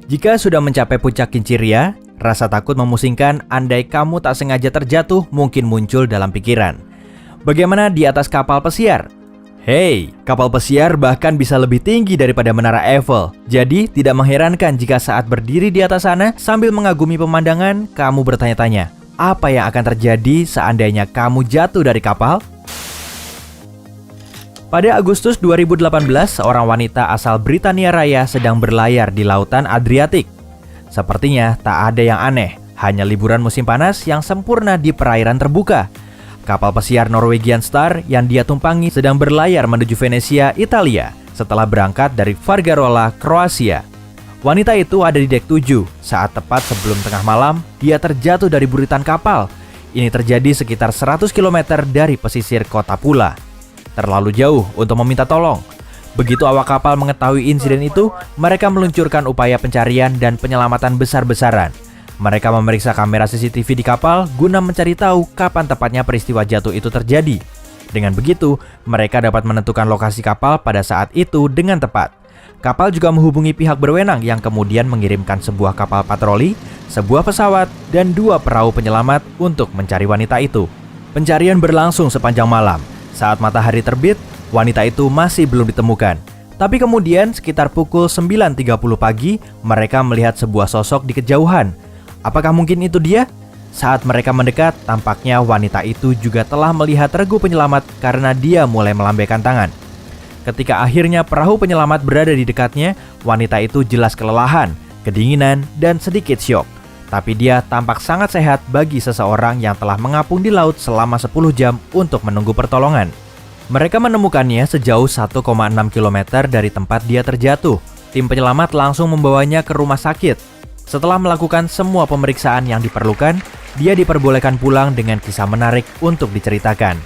Jika sudah mencapai puncak Kinciria, rasa takut memusingkan andai kamu tak sengaja terjatuh mungkin muncul dalam pikiran. Bagaimana di atas kapal pesiar? Hey, kapal pesiar bahkan bisa lebih tinggi daripada Menara Eiffel. Jadi, tidak mengherankan jika saat berdiri di atas sana sambil mengagumi pemandangan, kamu bertanya-tanya, apa yang akan terjadi seandainya kamu jatuh dari kapal? Pada Agustus 2018, seorang wanita asal Britania Raya sedang berlayar di lautan Adriatik. Sepertinya tak ada yang aneh, hanya liburan musim panas yang sempurna di perairan terbuka. Kapal pesiar Norwegian Star yang dia tumpangi sedang berlayar menuju Venesia, Italia, setelah berangkat dari Vargarola, Kroasia. Wanita itu ada di dek 7, saat tepat sebelum tengah malam, dia terjatuh dari buritan kapal. Ini terjadi sekitar 100 km dari pesisir kota Pula. Terlalu jauh untuk meminta tolong. Begitu awak kapal mengetahui insiden itu, mereka meluncurkan upaya pencarian dan penyelamatan besar-besaran. Mereka memeriksa kamera CCTV di kapal guna mencari tahu kapan tepatnya peristiwa jatuh itu terjadi. Dengan begitu, mereka dapat menentukan lokasi kapal pada saat itu dengan tepat. Kapal juga menghubungi pihak berwenang yang kemudian mengirimkan sebuah kapal patroli, sebuah pesawat, dan 2 perahu penyelamat untuk mencari wanita itu. Pencarian berlangsung sepanjang malam. Saat matahari terbit, wanita itu masih belum ditemukan. Tapi kemudian sekitar pukul 9.30 pagi, mereka melihat sebuah sosok di kejauhan. Apakah mungkin itu dia? Saat mereka mendekat, tampaknya wanita itu juga telah melihat regu penyelamat karena dia mulai melambaikan tangan. Ketika akhirnya perahu penyelamat berada di dekatnya, wanita itu jelas kelelahan, kedinginan, dan sedikit syok. Tapi dia tampak sangat sehat bagi seseorang yang telah mengapung di laut selama 10 jam untuk menunggu pertolongan. Mereka menemukannya sejauh 1,6 km dari tempat dia terjatuh. Tim penyelamat langsung membawanya ke rumah sakit. Setelah melakukan semua pemeriksaan yang diperlukan, dia diperbolehkan pulang dengan kisah menarik untuk diceritakan.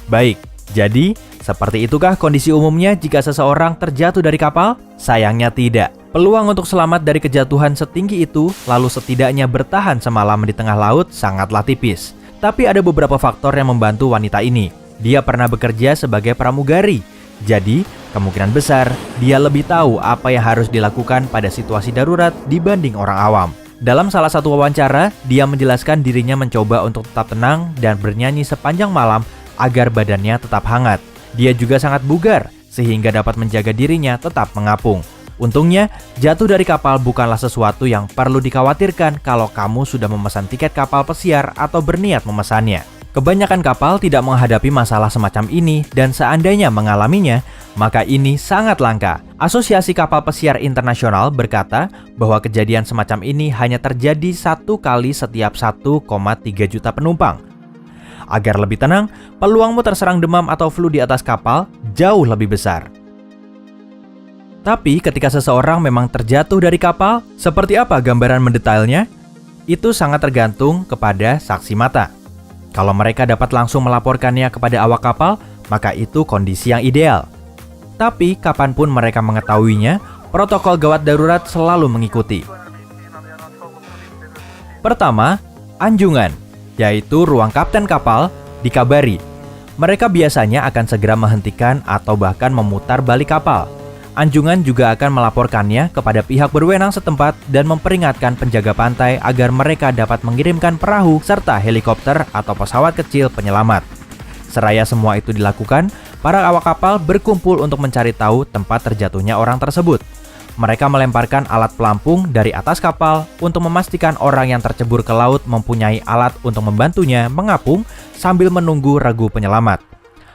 Baik, jadi seperti itukah kondisi umumnya jika seseorang terjatuh dari kapal? Sayangnya tidak. Peluang untuk selamat dari kejatuhan setinggi itu, lalu setidaknya bertahan semalam di tengah laut, sangatlah tipis. Tapi ada beberapa faktor yang membantu wanita ini. Dia pernah bekerja sebagai pramugari. Jadi, kemungkinan besar dia lebih tahu apa yang harus dilakukan pada situasi darurat dibanding orang awam. Dalam salah satu wawancara, dia menjelaskan dirinya mencoba untuk tetap tenang dan bernyanyi sepanjang malam agar badannya tetap hangat. Dia juga sangat bugar, sehingga dapat menjaga dirinya tetap mengapung. Untungnya, jatuh dari kapal bukanlah sesuatu yang perlu dikhawatirkan kalau kamu sudah memesan tiket kapal pesiar atau berniat memesannya. Kebanyakan kapal tidak menghadapi masalah semacam ini dan seandainya mengalaminya, maka ini sangat langka. Asosiasi Kapal Pesiar Internasional berkata bahwa kejadian semacam ini hanya terjadi 1 kali setiap 1,3 juta penumpang. Agar lebih tenang, peluangmu terserang demam atau flu di atas kapal jauh lebih besar. Tapi ketika seseorang memang terjatuh dari kapal, seperti apa gambaran mendetailnya? Itu sangat tergantung kepada saksi mata. Kalau mereka dapat langsung melaporkannya kepada awak kapal, maka itu kondisi yang ideal. Tapi kapanpun mereka mengetahuinya, protokol gawat darurat selalu mengikuti. Pertama, anjungan, yaitu ruang kapten kapal, dikabari. Mereka biasanya akan segera menghentikan atau bahkan memutar balik kapal. Anjungan juga akan melaporkannya kepada pihak berwenang setempat dan memperingatkan penjaga pantai agar mereka dapat mengirimkan perahu serta helikopter atau pesawat kecil penyelamat. Seraya semua itu dilakukan, para awak kapal berkumpul untuk mencari tahu tempat terjatuhnya orang tersebut. Mereka melemparkan alat pelampung dari atas kapal untuk memastikan orang yang tercebur ke laut mempunyai alat untuk membantunya mengapung sambil menunggu regu penyelamat.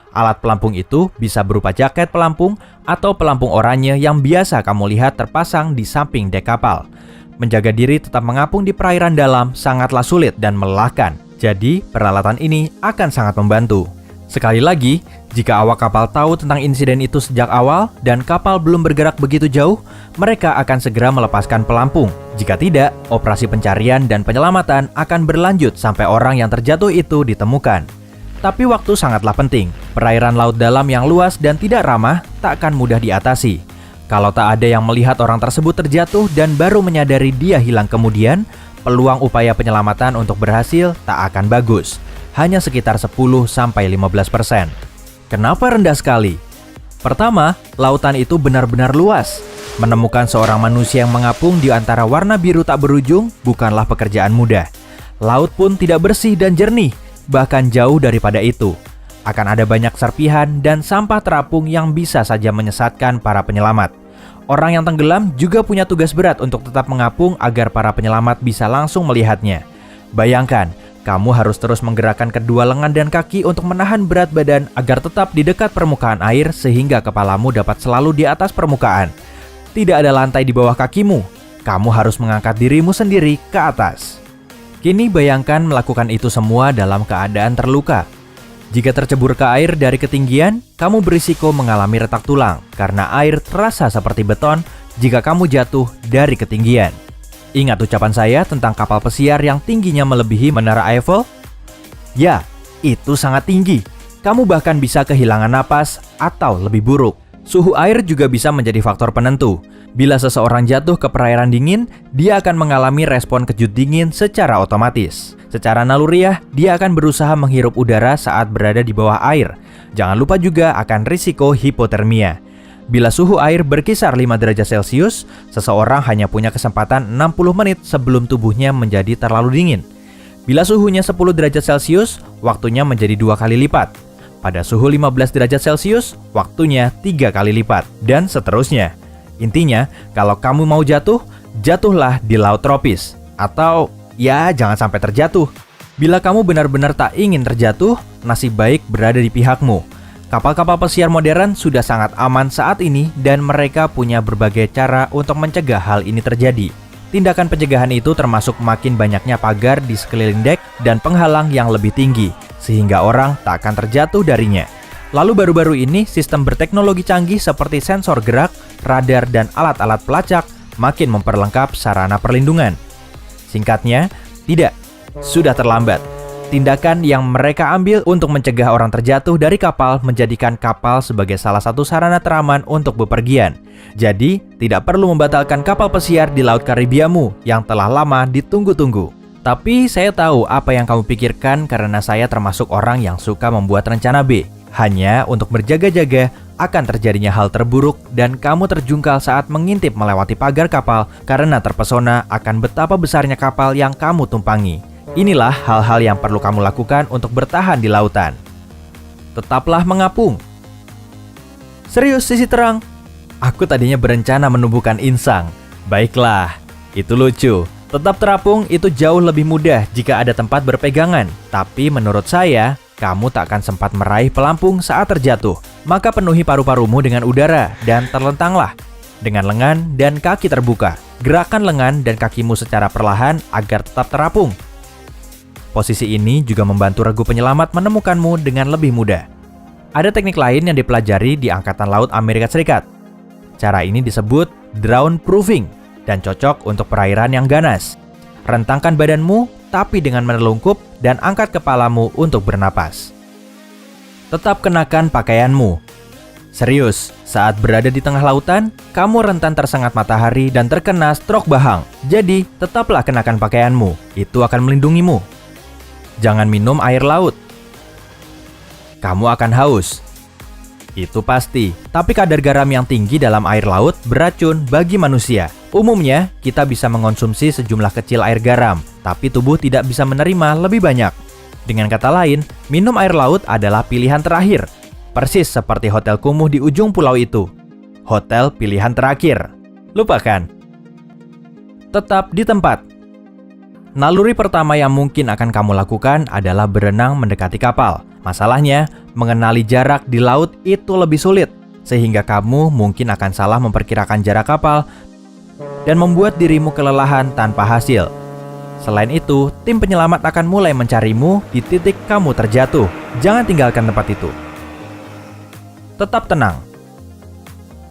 Alat pelampung itu bisa berupa jaket pelampung atau pelampung oranye yang biasa kamu lihat terpasang di samping dek kapal. Menjaga diri tetap mengapung di perairan dalam sangatlah sulit dan melelahkan. Jadi, peralatan ini akan sangat membantu. Sekali lagi, jika awak kapal tahu tentang insiden itu sejak awal dan kapal belum bergerak begitu jauh, mereka akan segera melepaskan pelampung. Jika tidak, operasi pencarian dan penyelamatan akan berlanjut sampai orang yang terjatuh itu ditemukan. Tapi waktu sangatlah penting. Perairan laut dalam yang luas dan tidak ramah tak akan mudah diatasi. Kalau tak ada yang melihat orang tersebut terjatuh dan baru menyadari dia hilang kemudian, peluang upaya penyelamatan untuk berhasil tak akan bagus. Hanya sekitar 10-15%. Kenapa rendah sekali? Pertama, lautan itu benar-benar luas. Menemukan seorang manusia yang mengapung di antara warna biru tak berujung bukanlah pekerjaan mudah. Laut pun tidak bersih dan jernih, bahkan jauh daripada itu. Akan ada banyak serpihan dan sampah terapung yang bisa saja menyesatkan para penyelamat. Orang yang tenggelam juga punya tugas berat untuk tetap mengapung agar para penyelamat bisa langsung melihatnya. Bayangkan, kamu harus terus menggerakkan kedua lengan dan kaki untuk menahan berat badan agar tetap di dekat permukaan air sehingga kepalamu dapat selalu di atas permukaan. Tidak ada lantai di bawah kakimu. Kamu harus mengangkat dirimu sendiri ke atas. Kini bayangkan melakukan itu semua dalam keadaan terluka. Jika tercebur ke air dari ketinggian, kamu berisiko mengalami retak tulang karena air terasa seperti beton jika kamu jatuh dari ketinggian. Ingat ucapan saya tentang kapal pesiar yang tingginya melebihi Menara Eiffel? Ya, itu sangat tinggi. Kamu bahkan bisa kehilangan napas atau lebih buruk. Suhu air juga bisa menjadi faktor penentu. Bila seseorang jatuh ke perairan dingin, dia akan mengalami respon kejut dingin secara otomatis. Secara naluriah, dia akan berusaha menghirup udara saat berada di bawah air. Jangan lupa juga akan risiko hipotermia. Bila suhu air berkisar 5 derajat Celcius, seseorang hanya punya kesempatan 60 menit sebelum tubuhnya menjadi terlalu dingin. Bila suhunya 10 derajat Celcius, waktunya menjadi 2 kali lipat. Pada suhu 15 derajat Celcius, waktunya 3 kali lipat, dan seterusnya. Intinya, kalau kamu mau jatuh, jatuhlah di laut tropis. Atau, ya jangan sampai terjatuh. Bila kamu benar-benar tak ingin terjatuh, nasib baik berada di pihakmu. Kapal-kapal pesiar modern sudah sangat aman saat ini dan mereka punya berbagai cara untuk mencegah hal ini terjadi. Tindakan pencegahan itu termasuk makin banyaknya pagar di sekeliling dek dan penghalang yang lebih tinggi, sehingga orang tak akan terjatuh darinya. Lalu baru-baru ini sistem berteknologi canggih seperti sensor gerak, radar, dan alat-alat pelacak makin memperlengkap sarana perlindungan. Singkatnya, tidak, sudah terlambat. Tindakan yang mereka ambil untuk mencegah orang terjatuh dari kapal menjadikan kapal sebagai salah satu sarana teraman untuk bepergian. Jadi, tidak perlu membatalkan kapal pesiar di Laut Karibiamu yang telah lama ditunggu-tunggu. Tapi saya tahu apa yang kamu pikirkan karena saya termasuk orang yang suka membuat rencana B. Hanya untuk berjaga-jaga akan terjadinya hal terburuk dan kamu terjungkal saat mengintip melewati pagar kapal karena terpesona akan betapa besarnya kapal yang kamu tumpangi. Inilah hal-hal yang perlu kamu lakukan untuk bertahan di lautan. Tetaplah mengapung. Serius, sisi terang? Aku tadinya berencana menumbuhkan insang. Baiklah, itu lucu. Tetap terapung itu jauh lebih mudah jika ada tempat berpegangan. Tapi menurut saya, kamu tak akan sempat meraih pelampung saat terjatuh. Maka penuhi paru-parumu dengan udara dan terlentanglah. Dengan lengan dan kaki terbuka. Gerakan lengan dan kakimu secara perlahan agar tetap terapung. Posisi ini juga membantu regu penyelamat menemukanmu dengan lebih mudah. Ada teknik lain yang dipelajari di Angkatan Laut Amerika Serikat. Cara ini disebut drown proofing dan cocok untuk perairan yang ganas. Rentangkan badanmu, tapi dengan menelungkup dan angkat kepalamu untuk bernapas. Tetap kenakan pakaianmu. Serius, saat berada di tengah lautan, kamu rentan tersengat matahari dan terkena stroke bahang. Jadi, tetaplah kenakan pakaianmu. Itu akan melindungimu. Jangan minum air laut. Kamu akan haus. Itu pasti, tapi kadar garam yang tinggi dalam air laut beracun bagi manusia. Umumnya, kita bisa mengonsumsi sejumlah kecil air garam, tapi tubuh tidak bisa menerima lebih banyak. Dengan kata lain, minum air laut adalah pilihan terakhir. Persis seperti hotel kumuh di ujung pulau itu. Hotel pilihan terakhir. Lupakan. Tetap di tempat. Naluri pertama yang mungkin akan kamu lakukan adalah berenang mendekati kapal. Masalahnya, mengenali jarak di laut itu lebih sulit, sehingga kamu mungkin akan salah memperkirakan jarak kapal dan membuat dirimu kelelahan tanpa hasil. Selain itu, tim penyelamat akan mulai mencarimu di titik kamu terjatuh. Jangan tinggalkan tempat itu. Tetap tenang.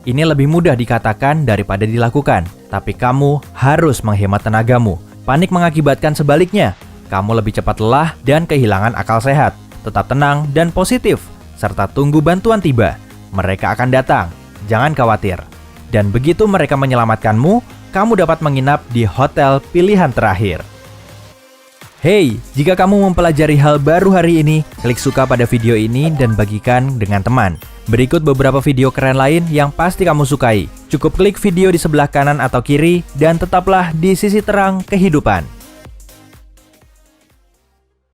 Ini lebih mudah dikatakan daripada dilakukan, tapi kamu harus menghemat tenagamu. Panik mengakibatkan sebaliknya. Kamu lebih cepat lelah dan kehilangan akal sehat. Tetap tenang dan positif, serta tunggu bantuan tiba. Mereka akan datang, jangan khawatir. Dan begitu mereka menyelamatkanmu, kamu dapat menginap di hotel pilihan terakhir. Hey, jika kamu mempelajari hal baru hari ini, klik suka pada video ini dan bagikan dengan teman. Berikut beberapa video keren lain yang pasti kamu sukai. Cukup klik video di sebelah kanan atau kiri dan tetaplah di sisi terang kehidupan.